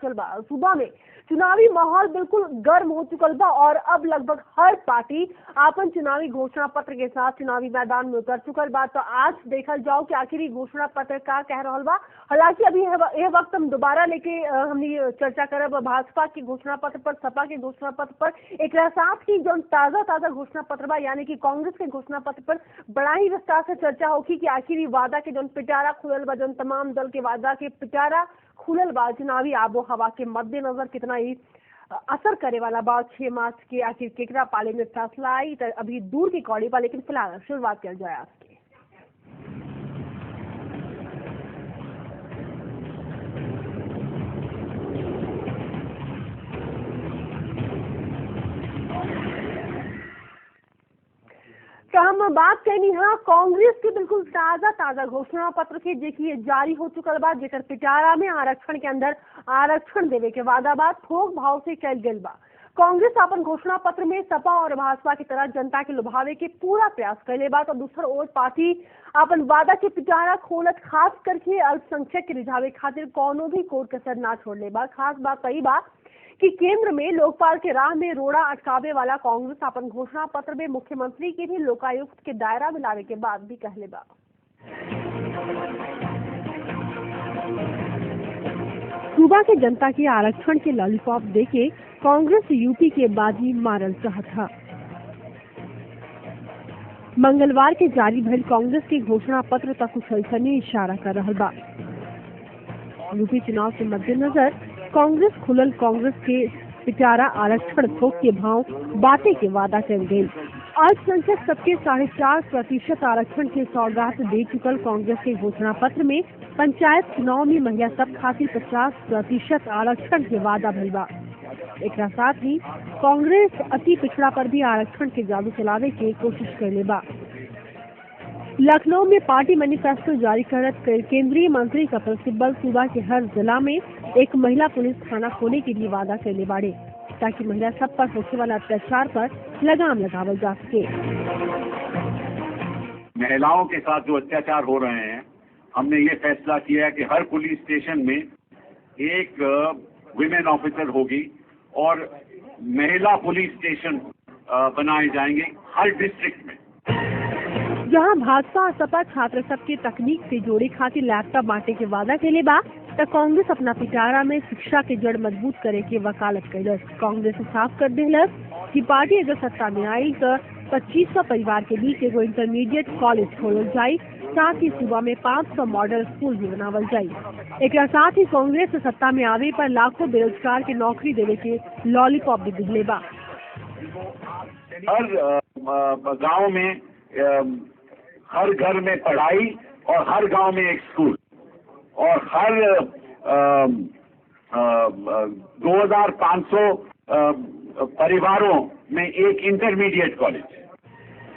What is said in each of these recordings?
पहुंचल बा। सूबा में चुनावी माहौल बिल्कुल गर्म हो चुकल बा और अब लगभग हर पार्टी अपन चुनावी घोषणा पत्र के साथ चुनावी मैदान में उतर चुकल बा। तो आज देखल जाओ कि आखिर घोषणा पत्र का कह रहा बा। हालांकि अभी यह वक्त हम दोबारा लेके हमने चर्चा करब भाजपा के घोषणा पत्र पर, सपा के घोषणा पत्र पर, एक साथ ही जो ताजा घोषणा पत्र बा यानी कि कांग्रेस के घोषणा पत्र पर बड़ा ही विस्तार से चर्चा होगी कि आखिर वादा के जो पिटारा खुलल बा, जो तमाम दल के वादा के पिटारा खुलल बा चुनावी आबो हवा के मद्देनजर कितना ही असर करे वाला बा। 6 मार्च के आखिर केकरा पाले में फैसला आई तो अभी दूर की कौड़ी बा, लेकिन फिलहाल शुरुआत कर जाए आज की। तो हम बात करनी है कांग्रेस के बिल्कुल ताजा घोषणा पत्र के देखिए जारी हो चुकल बा, जेकर पिटारा में आरक्षण के अंदर आरक्षण देवे के वादा बा थोक भाव से कल गल बा। कांग्रेस अपन घोषणा पत्र में सपा और भाजपा की तरह जनता के लुभावे के पूरा प्रयास कैले बा। तो दूसर ओर पार्टी अपन वादा के पिटारा खोलत खास करके अल्पसंख्यक के रिझावे खातिर कोनो भी कोर कसर ना छोड़ले बा। खास बात कही बा कि केंद्र में लोकपाल के राह में रोड़ा अटकावे वाला कांग्रेस अपन घोषणा पत्र में मुख्यमंत्री के भी लोकायुक्त के दायरा में लावे के बाद भी कहले बा। सूबा के जनता के आरक्षण के लॉलीपॉप देके कांग्रेस यूपी के बाजी मारल चाहता। मंगलवार के जारी भइल कांग्रेस के घोषणा पत्र तक कुछ ऐसने इशारा कर रहा बा। यूपी चुनाव के मद्देनजर कांग्रेस खुलल कांग्रेस के पिटारा आरक्षण थोक के भाव बाटे के वादा कर गई। अल्पसंख्यक सबके 4.5% आरक्षण के सौगात दे चुकल कांग्रेस के घोषणा पत्र में पंचायत चुनाव में महिला सब खातिर 50% आरक्षण के वादा भइल बा। एक साथ ही कांग्रेस अति पिछड़ा पर भी आरक्षण के जादू चलावे के कोशिश करले बा। लखनऊ में पार्टी मैनिफेस्टो जारी करत केंद्रीय मंत्री कपिल सिब्बल सूबा के हर जिला में एक महिला पुलिस थाना खोले के लिए वादा करले बाड़े, ताकि महिला सब पर होने वाला अत्याचार पर लगाम लगावल जा सके। महिलाओं के साथ जो अत्याचार हो रहे हैं, हमने ये फैसला किया है कि हर पुलिस स्टेशन में एक विमेन ऑफिसर होगी और महिला पुलिस स्टेशन बनाए जाएंगे हर डिस्ट्रिक्ट में। जहां भाजपा और सपा छात्र सबके तकनीक से जोड़े खातिर लैपटॉप बांटे के वादा के लिए बा, तो कांग्रेस अपना पिटारा में शिक्षा के जड़ मजबूत करे के वकालत कैलस। कांग्रेस साफ कर दिलस कि पार्टी अगर सत्ता में आई तो 2500 परिवार के बीच एगो इंटरमीडिएट कॉलेज खोलल जाये, साथ ही सूबा में 500 मॉडल स्कूल भी बनावल जाये। एक साथ ही कांग्रेस सत्ता में आवे पर लाखों बेरोजगार के नौकरी देवे के लॉलीपॉप भी दिले बा। हर गाँव में, हर घर में पढ़ाई और हर गांव में एक स्कूल और हर 2500 परिवारों में एक इंटरमीडिएट कॉलेज।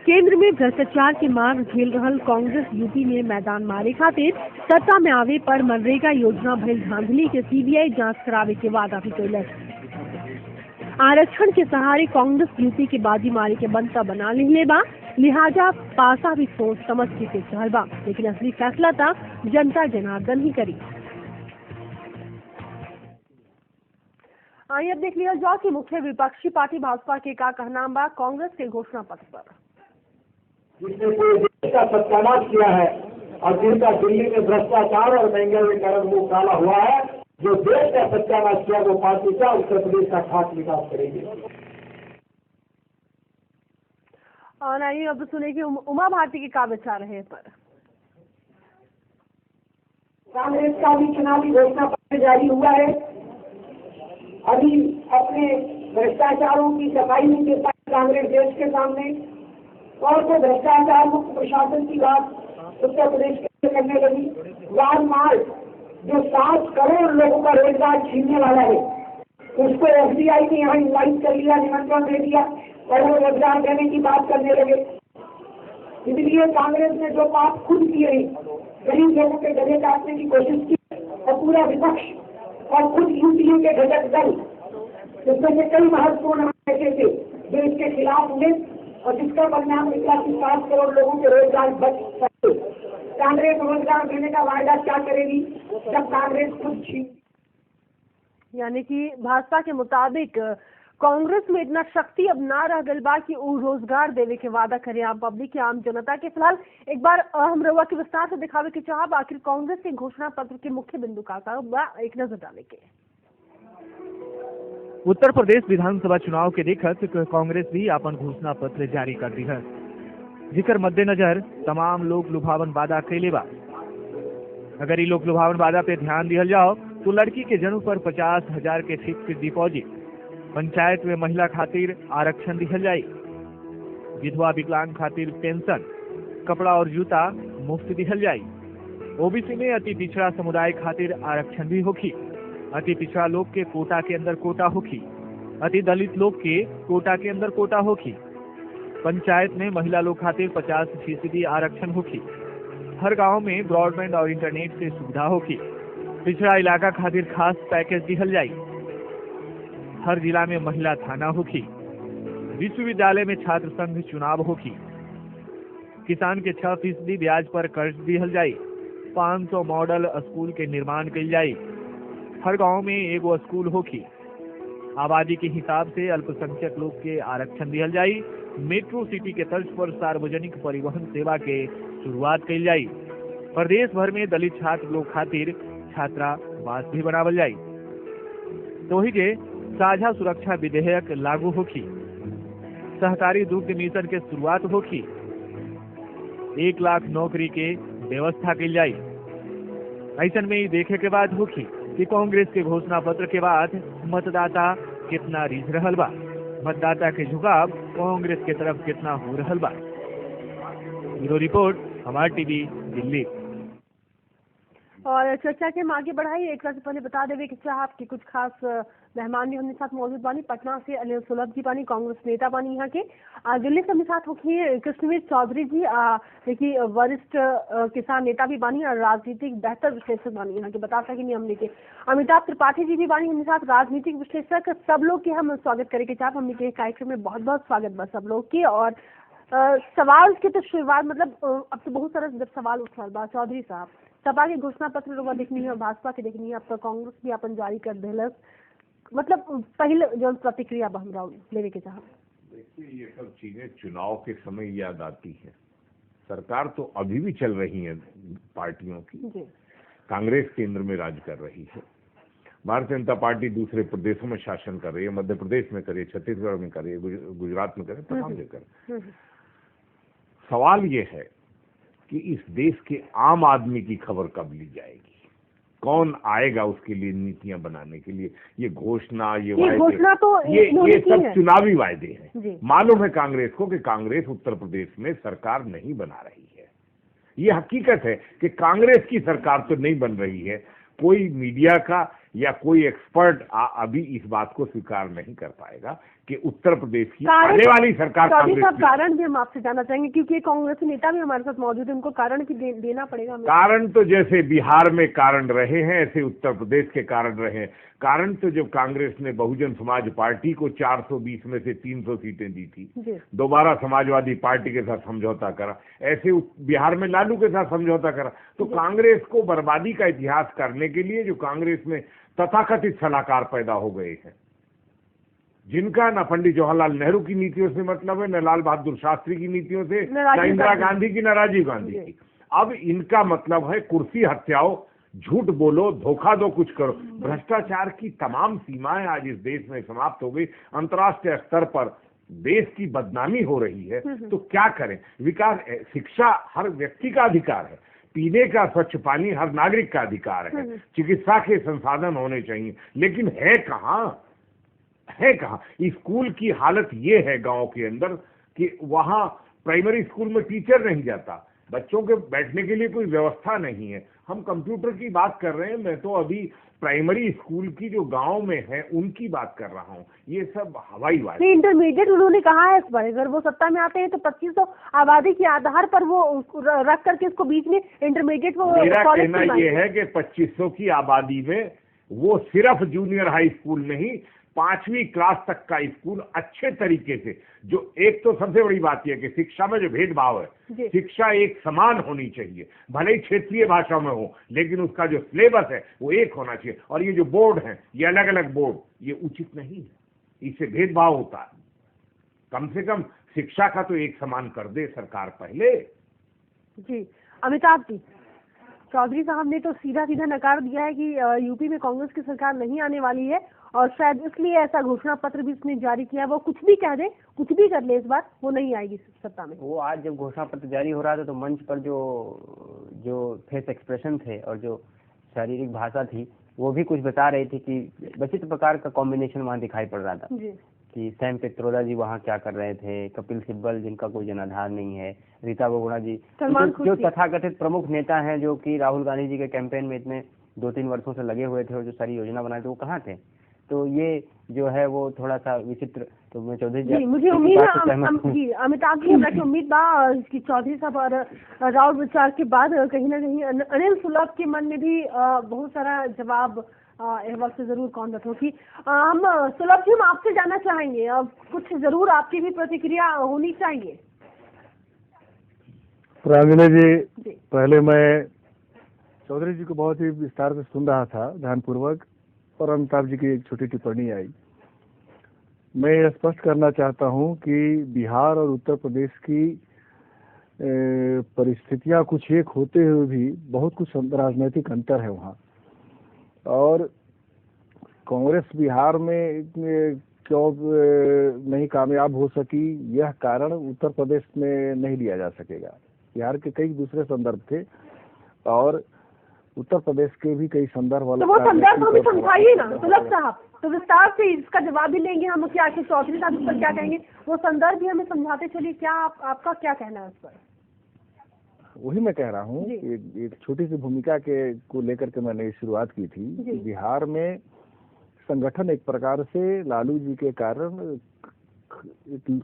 केंद्र में भ्रष्टाचार की मार झेल रहल कांग्रेस यूपी में मैदान मारे खातिर सत्ता में आवे पर मनरेगा योजना भइल धांधली के सीबीआई जांच करावे के वादा भी कैलस। आरक्षण के सहारे कांग्रेस यूपी के बाजी मारे के बनता बना लिहले बा, लिहाजा पासा भी सोच समझ के चल बा, लेकिन असली फैसला था जनता जनार्दन ही करी। आइए अब देख लिया जाओ कि मुख्य विपक्षी पार्टी भाजपा के का कहना बा कांग्रेस के घोषणा पत्र पर। जिसने कोई देश का सत्यानाश किया है और जिनका दिल्ली में भ्रष्टाचार और महंगाई के कारण मुंह काला हुआ है, जो देश का सत्यानाश किया वो पार्टी का उत्तर प्रदेश का खास विकास करेगी। और आइए अब सुने कि उमा भारती के का विचार है पर। कांग्रेस का भी चुनावी घोषणा पत्र जारी हुआ है। अभी अपने भ्रष्टाचारों की सफाई नहीं दे पाई कांग्रेस देश के सामने, और तो भ्रष्टाचार मुक्त प्रशासन की बात उत्तर प्रदेश के करने लगी। वारमार्ट जो 7 करोड़ लोगों का रोजगार छीनने वाला है, उसको एफडीआई ने यहाँ इन्वाइट कर लिया, निमंत्रण दे दिया और वो रोजगार देने की बात करने लगे। इसलिए कांग्रेस ने जो पाप खुद किए, गरीब लोगों के गले काटने की कोशिश की, और पूरा विपक्ष और खुद यूपीए के घटक दल, जिसमें से कई महत्वपूर्ण ऐसे थे जो इसके खिलाफ हुए और जिसका परिणाम निकला कि 7 करोड़ लोगों के रोजगार बच सके। कांग्रेस रोजगार देने का वायदा क्या करेगी जब कांग्रेस खुद छीन। यानी कि भाजपा के मुताबिक कांग्रेस में इतना शक्ति अब ना रह गल बा कि वो रोजगार देवे के वादा करे आम पब्लिक के, आम जनता के। फिलहाल एक बार हम रउआ के विस्तार से दिखावे के चाहब आखिर कांग्रेस के घोषणा पत्र के मुख्य बिंदु का बा, एक नजर डाले के। उत्तर प्रदेश विधानसभा चुनाव के देखत कांग्रेस भी अपन घोषणा पत्र जारी कर दी है, जिकर मद्देनजर तमाम लोग लुभावन वादा कैले बा। अगर ये लोग लुभावन वादा पे ध्यान दिया जाओ तो लड़की के जन्म पर 50,000 के फिक्स डिपॉजिट, पंचायत में महिला खातिर आरक्षण दिहल जाये, विधवा विकलांग खातिर पेंशन, कपड़ा और जूता मुफ्त दिहल जाये, ओबीसी में अति पिछड़ा समुदाय खातिर आरक्षण भी होखी, अति पिछड़ा लोग के कोटा के अंदर कोटा होखी, अति दलित लोग के कोटा के अंदर कोटा होखी, पंचायत में महिला लोग खातिर 50% आरक्षण होखी, हर गांव में ब्रॉडबैंड और इंटरनेट से सुविधा होखी, पिछड़ा इलाका खातिर खास पैकेज दिहल जाये, हर जिला में महिला थाना होखी, विश्वविद्यालय में छात्र संघ चुनाव होखी, किसान के 6% ब्याज पर कर्ज दिहल जाये, 500 मॉडल स्कूल के निर्माण कइल जाये, हर गांव में एगो स्कूल होखी, आबादी के हिसाब से अल्पसंख्यक लोग के आरक्षण दिहल जाये, मेट्रो सिटी के तर्ज पर सार्वजनिक परिवहन सेवा के शुरुआत कइल जाये, प्रदेश भर में दलित छात्र लोग खातिर छात्रावास भी बनावल जाये, तो ही के साझा सुरक्षा विधेयक लागू होखी, सहकारी दुग्ध मिशन के शुरुआत होखी, 1 लाख नौकरी के व्यवस्था की जाये। ऐसन में देखे के बाद होखी कि कांग्रेस के घोषणा पत्र के बाद मतदाता कितना रिझ रहल बा, मतदाता के झुकाव कांग्रेस के तरफ कितना हो रहल बा। ब्यूरो रिपोर्ट, हमार टीवी, दिल्ली। और चर्चा के हम आगे बढ़ाई, एक से पहले बता देवे कि चाहब कि कुछ खास मेहमान भी हमारे साथ मौजूद बानी। पटना से अनिल सुलभ जी बानी, कांग्रेस नेता बानी यहाँ के। दिल्ली से हमारे साथ होखी कृष्णवीर चौधरी जी, देखिए वरिष्ठ किसान नेता भी बानी और राजनीतिक बेहतर विश्लेषक बानी यहाँ के, बता सके नहीं हमने के। अमिताभ त्रिपाठी जी भी बानी हमारे साथ, राजनीतिक विश्लेषक। सब लोग के हम स्वागत करे के चाहब हमने के कार्यक्रम में, बहुत बहुत स्वागत बा सब लोग के। और सवाल के तो शुरुआत मतलब अब तो बहुत सारा जब सवाल उठ रहा बा, चौधरी साहब सपा के घोषणा पत्र लोग देखनी है, भाजपा के देखनी है, अब तो कांग्रेस भी अपन जारी कर दिलस, मतलब पहले जो प्रतिक्रिया हमरा लेवे के चाह। देखिए, ये सब चीजें चुनाव के समय याद आती है। सरकार तो अभी भी चल रही है पार्टियों की, कांग्रेस केंद्र में राज कर रही है, भारतीय जनता पार्टी दूसरे प्रदेशों में शासन कर रही है, मध्य प्रदेश में करे, छत्तीसगढ़ में करे, गुजरात में करे, तमाम जगह करे। सवाल ये है कि इस देश के आम आदमी की खबर कब ली जाएगी, कौन आएगा उसके लिए नीतियां बनाने के लिए। ये घोषणा, ये वायदे, तो ये सब चुनावी वायदे हैं। मालूम है कांग्रेस को कि कांग्रेस उत्तर प्रदेश में सरकार नहीं बना रही है, ये हकीकत है कि कांग्रेस की सरकार तो नहीं बन रही है। कोई मीडिया का या कोई एक्सपर्ट अभी इस बात को स्वीकार नहीं कर पाएगा कि उत्तर प्रदेश की आने वाली सरकार कांग्रेस की। कारण भी हम आपसे जानना चाहेंगे, क्योंकि कांग्रेस नेता भी हमारे साथ मौजूद है, उनको कारण भी देना पड़ेगा। कारण तो जैसे बिहार में कारण रहे हैं, ऐसे उत्तर प्रदेश के कारण रहे। कारण तो जब कांग्रेस ने बहुजन समाज पार्टी को 420 में से 300 सीटें दी थी, दोबारा समाजवादी पार्टी के साथ समझौता करा, ऐसे बिहार में लालू के साथ समझौता करा, तो कांग्रेस को बर्बादी का इतिहास करने के लिए जो कांग्रेस में तथाकथित सलाहकार पैदा हो गए हैं, जिनका न पंडित जवाहरलाल नेहरू की नीतियों से मतलब है, न लाल बहादुर शास्त्री की नीतियों से, न इंदिरा गांधी की, न राजीव गांधी की। अब इनका मतलब है कुर्सी हत्याओ, झूठ बोलो, धोखा दो, कुछ करो। भ्रष्टाचार की तमाम सीमाएं आज इस देश में समाप्त हो गई। अंतर्राष्ट्रीय स्तर पर देश की बदनामी हो रही है, तो क्या करें। विकास, शिक्षा हर व्यक्ति का अधिकार है, पीने का स्वच्छ पानी हर नागरिक का अधिकार है, चिकित्सा के संसाधन होने चाहिए, लेकिन है कहाँ, है कहाँ। स्कूल की हालत ये है गांव के अंदर कि वहाँ प्राइमरी स्कूल में टीचर नहीं जाता, बच्चों के बैठने के लिए कोई व्यवस्था नहीं है। हम कंप्यूटर की बात कर रहे हैं, मैं तो अभी प्राइमरी स्कूल की जो गांव में है उनकी बात कर रहा हूँ। ये सब हवाई बात। इंटरमीडिएट उन्होंने कहा है इस बार, अगर वो सत्ता में आते हैं तो 2500 आबादी के आधार पर वो रख करके इसको बीच में इंटरमीडिएट। मेरा कहना ये है कि 2500 की आबादी में वो सिर्फ जूनियर हाई स्कूल नहीं, 5वीं क्लास तक का स्कूल अच्छे तरीके से, जो एक तो सबसे बड़ी बात यह है कि शिक्षा में जो भेदभाव है, शिक्षा एक समान होनी चाहिए, भले ही क्षेत्रीय भाषा में हो, लेकिन उसका जो सिलेबस है वो एक होना चाहिए। और ये जो बोर्ड है, ये अलग अलग बोर्ड, ये उचित नहीं है, इससे भेदभाव होता है। कम से कम शिक्षा का तो एक समान कर दे सरकार पहले। जी अमिताभ जी, चौधरी साहब ने तो सीधा सीधा नकार दिया है कि यूपी में कांग्रेस की सरकार नहीं आने वाली है और शायद इसलिए ऐसा घोषणा पत्र भी उसने जारी किया है। वो कुछ भी कह दे, कुछ भी कर ले, इस बार वो नहीं आएगी सत्ता में। वो आज जब घोषणा पत्र जारी हो रहा था तो मंच पर जो फेस एक्सप्रेशन थे और जो शारीरिक भाषा थी वो भी कुछ बता रही थी कि विचित्र प्रकार का कॉम्बिनेशन वहाँ दिखाई पड़ रहा था कि सैम पित्रोदा जी वहाँ क्या कर रहे थे, कपिल सिब्बल जिनका कोई जनाधार नहीं है, रीता बहुगुणा जी, जो तथाकथित प्रमुख नेता हैं जो कि राहुल गांधी जी के कैंपेन में इतने 2-3 वर्षों से लगे हुए थे और जो सारी योजना बनाए थे, वो कहाँ थे। तो ये जो है वो थोड़ा सा विचित्र। तो मैं चौधरी जी मुझे उम्मीद है जी अमिताभ जी, हमरा उम्मीद बा कि चौधरी साहब और राउत विचार के बाद कहीं ना कहीं अनिल सुलभ के मन में भी बहुत सारा जवाब इस वक्त जरूर कौन होगी। हम सुलभ जी, हम आपसे जानना चाहेंगे, अब कुछ जरूर आपकी भी प्रतिक्रिया होनी चाहिए। प्रांजलि जी, पहले मैं चौधरी जी को बहुत ही विस्तार से सुन रहा था ध्यानपूर्वक, और अमिताभ जी की एक छोटी टिप्पणी आई। मैं यह स्पष्ट करना चाहता हूं कि बिहार और उत्तर प्रदेश की परिस्थितियां कुछ एक होते हुए भी बहुत कुछ राजनीतिक अंतर है वहाँ। और कांग्रेस बिहार में क्यों नहीं कामयाब हो सकी, यह कारण उत्तर प्रदेश में नहीं लिया जा सकेगा। बिहार के कई दूसरे संदर्भ थे और उत्तर प्रदेश के भी कई संदर्भ। तो वो संदर्भ हमें समझाइए ना सुलभ साहब, तो विस्तार से इसका जवाब भी लेंगे हम कि आखिर चौधरी साहब इस पर क्या कहेंगे, वो संदर्भ भी हमें समझाते चलिए। क्या आपका क्या कहना है उस पर? वही मैं कह रहा हूँ, एक छोटी सी भूमिका को लेकर के मैंने शुरुआत की थी कि बिहार में संगठन एक प्रकार से लालू जी के कारण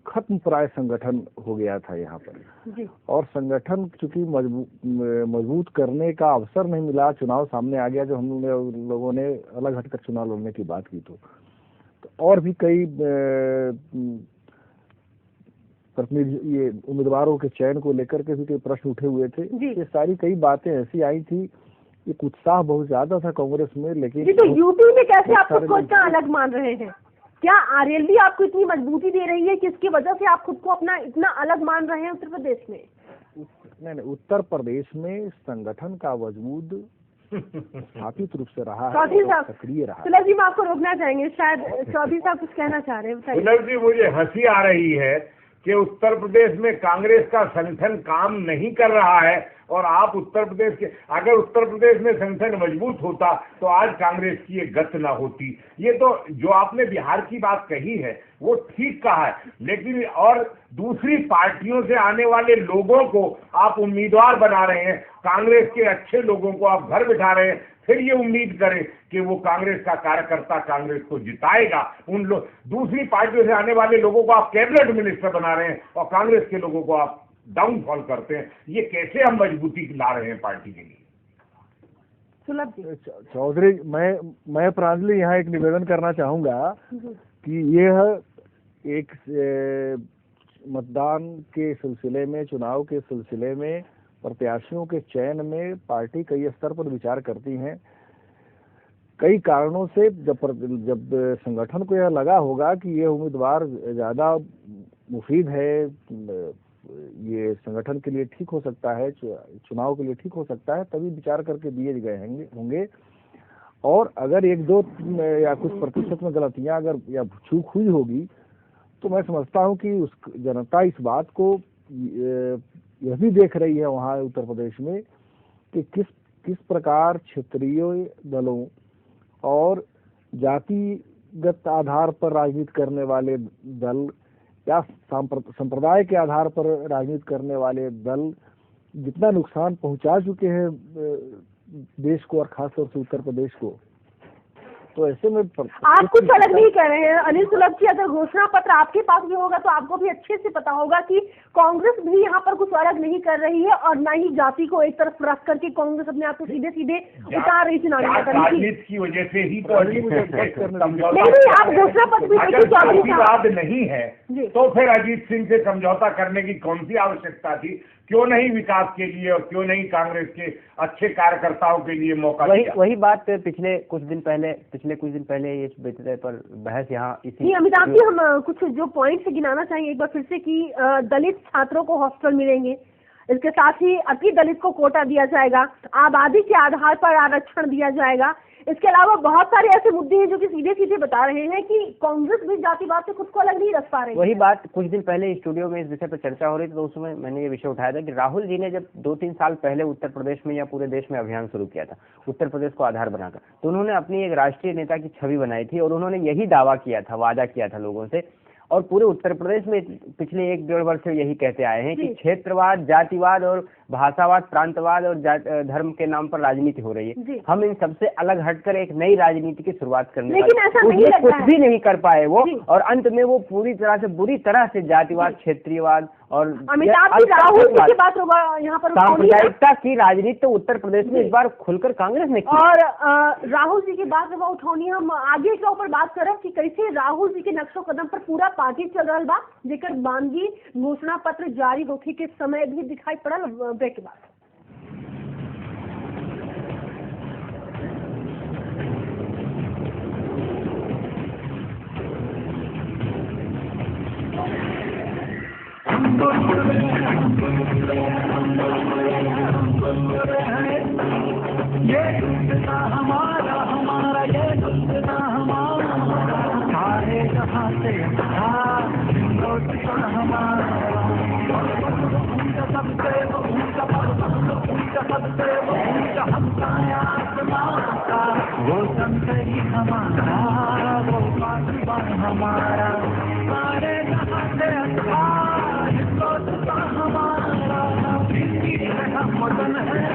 खत्म प्राय संगठन हो गया था यहाँ पर, और संगठन चूंकि मजबूत करने का अवसर नहीं मिला, चुनाव सामने आ गया, जो हम लोगों ने अलग हटकर चुनाव लड़ने की बात की तो और भी कई प्रतिनिधि ये उम्मीदवारों के चयन को लेकर के भी कई प्रश्न उठे हुए थे। ये सारी कई बातें ऐसी आई थी, एक उत्साह बहुत ज्यादा था कांग्रेस में। लेकिन तो यूपी में कैसे आप खुद को इतना अलग मान रहे हैं? क्या आरएलडी आपको इतनी मजबूती दे रही है कि इसकी वजह से आप खुद को अपना इतना अलग मान रहे हैं उत्तर प्रदेश में? नहीं, उत्तर प्रदेश में संगठन का वजूद स्थापित रूप से रहा है, सक्रिय रहा। सुलभ जी, मैं आपको रोकना चाहेंगे, शायद चौधरी साहब कुछ कहना चाह रहे हैं। सुलभ जी, मुझे हंसी आ रही है कि उत्तर प्रदेश में कांग्रेस का संगठन काम नहीं कर रहा है और आप उत्तर प्रदेश के, अगर उत्तर प्रदेश में संगठन मजबूत होता तो आज कांग्रेस की ये गत न होती। ये तो जो आपने बिहार की बात कही है वो ठीक कहा है, लेकिन और दूसरी पार्टियों से आने वाले लोगों को आप उम्मीदवार बना रहे हैं, कांग्रेस के अच्छे लोगों को आप घर बिठा रहे हैं, फिर ये उम्मीद करें कि वो कांग्रेस का कार्यकर्ता कांग्रेस को जिताएगा। उन लोग दूसरी पार्टियों से आने वाले लोगों को आप कैबिनेट मिनिस्टर बना रहे हैं और कांग्रेस के लोगों को आप डाउनफॉल करते हैं। ये कैसे हम मजबूती ला रहे हैं पार्टी के लिए? सुलभ जी, चौधरी, मैं प्रांजलि यहाँ एक निवेदन करना चाहूंगा कि यह एक मतदान के सिलसिले में, चुनाव के सिलसिले में, प्रत्याशियों के चयन में पार्टी कई स्तर पर विचार करती हैं। कई कारणों से जब संगठन को यह लगा होगा कि ये उम्मीदवार ज्यादा मुफीद है, ये संगठन के लिए ठीक हो सकता है, चुनाव के लिए ठीक हो सकता है, तभी विचार करके दिए गए होंगे। और अगर 1-2 या कुछ प्रतिशत में गलतियां अगर या चूक हुई होगी तो मैं समझता हूं कि उस जनता इस बात को यह भी देख रही है वहाँ उत्तर प्रदेश में कि किस प्रकार क्षेत्रीय दलों और जातिगत आधार पर राजनीति करने वाले दल या संप्रदाय के आधार पर राजनीति करने वाले दल जितना नुकसान पहुंचा चुके हैं देश को और खासतौर से उत्तर प्रदेश को, तो ऐसे में आप कुछ अलग नहीं कह रहे हैं अनिल सुलभ जी। अगर घोषणा पत्र आपके पास भी होगा तो आपको भी अच्छे से पता होगा कि कांग्रेस भी यहाँ पर कुछ अलग नहीं कर रही है और न ही जाति को एक तरफ रख करके कांग्रेस अपने आप को सीधे सीधे उतार रही चुनावी राजनीति की वजह से ही तो नहीं, आप घोषणा पत्र नहीं है तो फिर अजीत सिंह से समझौता करने की कौन सी आवश्यकता थी? क्यों नहीं विकास के लिए और क्यों नहीं कांग्रेस के अच्छे कार्यकर्ताओं के लिए मौका दिया? वही बात पिछले कुछ दिन पहले इस विषय पर बहस यहाँ इसी अमिताभ जी, हम कुछ जो पॉइंट्स गिनाना चाहेंगे एक बार फिर से कि दलित छात्रों को हॉस्टल मिलेंगे, इसके साथ ही अति दलित को कोटा दिया जाएगा, आबादी के आधार पर आरक्षण दिया जाएगा। इसके अलावा बहुत सारे ऐसे मुद्दे हैं जो कि सीधे सीधे बता रहे हैं कि कांग्रेस भी जातिवाद से खुद को अलग नहीं रख पा रही। वही बात कुछ दिन पहले स्टूडियो में इस विषय पर चर्चा हो रही थी तो उस समय मैंने ये विषय उठाया था कि राहुल जी ने जब 2-3 साल पहले उत्तर प्रदेश में या पूरे देश में अभियान शुरू किया था उत्तर प्रदेश को आधार बनाकर, तो उन्होंने अपनी एक राष्ट्रीय नेता की छवि बनाई थी और उन्होंने यही दावा किया था, वादा किया था लोगों से, और पूरे उत्तर प्रदेश में पिछले 1-1.5 वर्ष से यही कहते आए हैं कि क्षेत्रवाद, जातिवाद और भाषावाद, प्रांतवाद और धर्म के नाम पर राजनीति हो रही है। हम इन सबसे अलग हटकर एक नई राजनीति की शुरुआत करने वाले, कुछ भी नहीं कर पाए वो, और अंत में वो बुरी तरह से जातिवाद, क्षेत्रीयवाद और सांप्रदायिकता की राजनीति तो उत्तर प्रदेश में इस बार खुलकर कांग्रेस ने की। और राहुल जी की बात उठौनी हम आगे के ऊपर बात करब कि कैसे राहुल जी के नक्शो कदम पर पूरा पार्टी चल रहा बा, जेकर बानगी घोषणा पत्र जारी होने के समय भी दिखाई पड़ल ब्रेक के बाद। ये हिंदुस्तां हमारा हमारा, ये हिंदुस्तां हमारा, सारे जहां से हिंदुस्तां हमारा, सबसे वो संतरी हमारा, वो पाकिस्तान हमारा, सारे जहां से हिंदुस्तां हमारा, हम वतन है।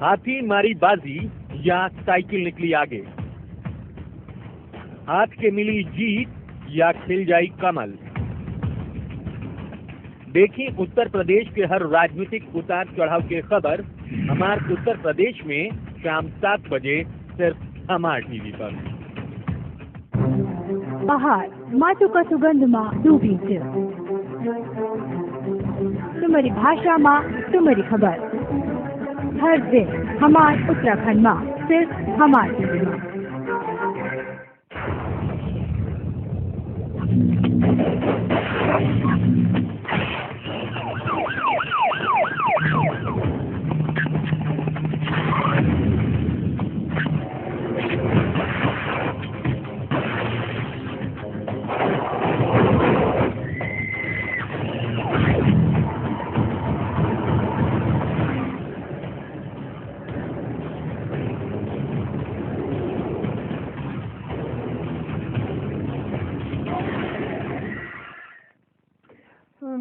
हाथी मारी बाजी या साइकिल निकली आगे, हाथ के मिली जीत या खिल जाई कमल। देखिए उत्तर प्रदेश के हर राजनीतिक उतार चढ़ाव के खबर हमारे उत्तर प्रदेश में शाम 7 बजे सिर्फ हमारे टीवी पर। बहार माटो का सुगंध मां डूबी છે, तुम्हारी भाषा मां तुम्हारी खबर, हर दिन हमारे उत्तराखंड में सिर्फ हमारे टीवी में।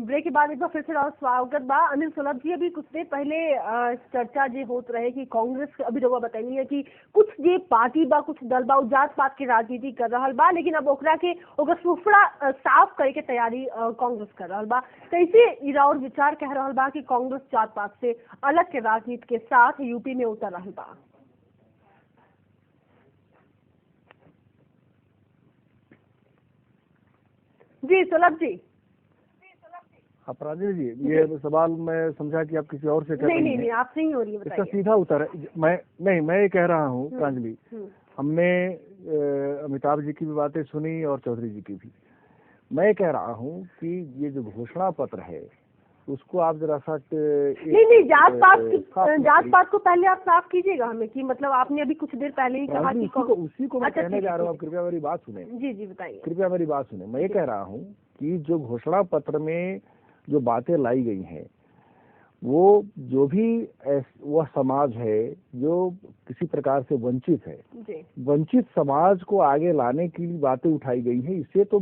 ब्रेक के बाद एक बार फिर से स्वागत बा। अनिल सुलभ जी, अभी कुछ देर पहले चर्चा जे होत रहे कि कांग्रेस अभी रउआ बताइए है कि कुछ जे पार्टी बा, कुछ दल बा, जात पात के राजनीति कर रहा बा, लेकिन अब ओकरा के ओकर सुफड़ा साफ करे के तैयारी कांग्रेस कर रहा बा। कैसे इरा और विचार कह रहा बा कि कांग्रेस जात पात से अलग के राजनीति के साथ यूपी में उतर रहा बा? जी सुलभ जी। अपराधी जी, ये सवाल मैं समझा कि आप किसी और से कर रही हैं। नहीं, आपसे ही हो रही है, इसका सीधा उत्तर है मैं ये कह रहा हूँ प्रांजलि, हमने अमिताभ जी की भी बातें सुनी और चौधरी जी की भी। मैं कह रहा हूँ कि ये जो घोषणा पत्र है उसको आप जरा सा नहीं जात पात को पहले आप साफ कीजिएगा हमें कि मतलब आपने अभी कुछ देर पहले ही कहा कि उसी को मैं कहने जा रहा हूँ। आप कृपया मेरी बात सुने। जी बताइए। कृपया मेरी बात सुने। मैं ये कह रहा हूँ कि जो घोषणा पत्र में जो बातें लाई गई हैं, वो जो भी वह समाज है जो किसी प्रकार से वंचित है, वंचित समाज को आगे लाने की बातें उठाई गई है, इसकी तो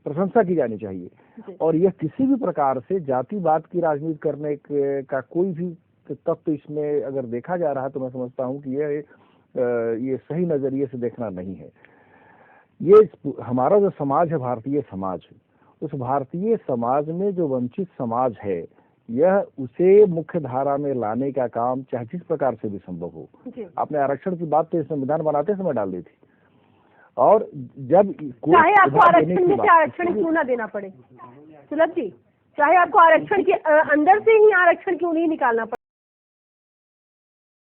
प्रशंसा की जानी चाहिए। और यह किसी भी प्रकार से जातिवाद की राजनीति करने का कोई भी तत्व इसमें अगर देखा जा रहा है तो मैं समझता हूँ कि ये सही नजरिए से देखना नहीं है। ये हमारा जो समाज है, भारतीय समाज, उस भारतीय समाज में जो वंचित समाज है, यह उसे मुख्य धारा में लाने का काम चाहे जिस प्रकार से भी संभव हो। आपने आरक्षण की बात तो संविधान बनाते समय डाल दी थी, और जब चाहे आपको आरक्षण में से आरक्षण क्यों ना देना पड़े सुलभ जी, चाहे आपको आरक्षण के अंदर से ही आरक्षण क्यों नहीं निकालना पड़े।